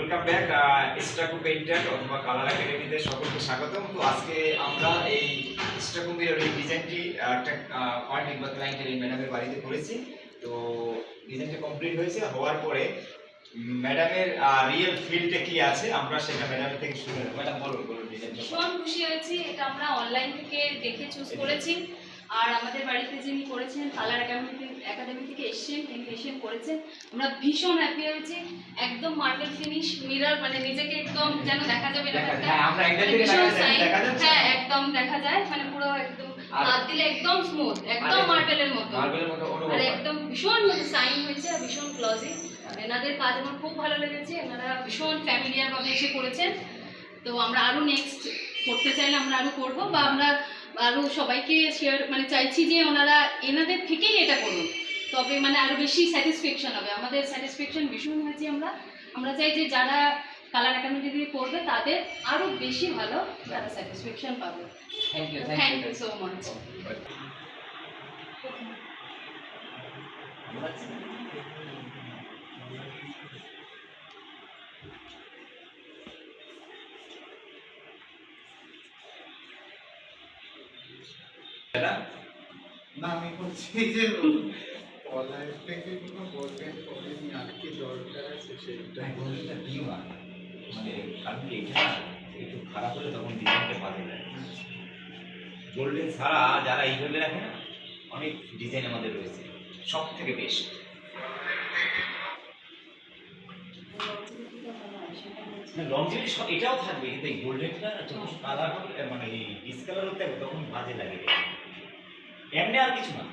Welcome back স্টাকু painter অথবা colour একাডেমিতে সকলকে স্বাগতম। তো আজকে আমরা এই স্টাকু মিরর এই ডিজাইনটি একটা পার্টি বা ক্লায়েন্টের এই ম্যাডামের বাড়িতে করেছি। তো ডিজাইনটা কমপ্লিট হয়েছে, হওয়ার পরে ম্যাডামের রিয়েল ফিলটা কি আছে আমরা সেটা ম্যাডামের থেকে শুনে নেব। ম্যাডাম বলুন ডিজাইনটা। ভীষণ খুশি হয়েছি, এটা আমরা অনলাইন থেকে দেখে চুজ করেছি। আর আমাদের বাড়িতে যিনি করেছেন কালার একাডেমি থেকে এসেছেন, তিনি এসেছেন করেছেন, আমরা ভীষণ হ্যাপি হয়েছি। একদম মার্বেল ফিনিশ মিরর, মানে নিজেকে একদম যেন দেখা যাবে না, হ্যাঁ একদম দেখা যায়, মানে পুরো একদম হাত দিলে একদম স্মুথ, একদম মার্বেলের মতো, আর একদম ভীষণ সাইন হয়েছে আর ভীষণ গ্লসি। এনাদের কাজ আমার খুব ভালো লেগেছে, এনারা ভীষণ ফ্যামিলিয়ার ভাবে এসে করেছেন। তো আমরা আরো নেক্সট করতে চাইলে আমরা আরো করবো, বা আমরা আরো সবাইকে শেয়ার মানে চাইছি যে ওনারা এনাদের থেকেই এটা করুন, তবে মানে আরো বেশি স্যাটিসফ্যাকশন হবে। আমাদের স্যাটিসফ্যাকশন ভীষণ হয়েছে। আমরা চাই যে যারা কালার একাডেমি দিয়ে করবে তাদের আরো বেশি ভালো তারা স্যাটিসফ্যাকশন পাবে। Thank you so much. না আমি বলছি যে অনলাইন থেকে কোনো বলবেন করেনি আর কি দরকার আছে সেটাই বলতে দিও না, মানে কারণ এটা একটু খারাপ হলে তখন ডিজাইনটা বাজে যায়। গোল্ডেন ছাড়া যারা এইভাবে রাখে না, অনেক ডিজাইন আমাদের রয়েছে, সব থেকে বেস্ট। লংজিভিটি সব এটাও থাকবে, কিন্তু এই গোল্ডেনটা যখন কালার হবে মানে ডিসকালার হতে হবে তখন বাজে লাগে। এমনি আর কিছু না।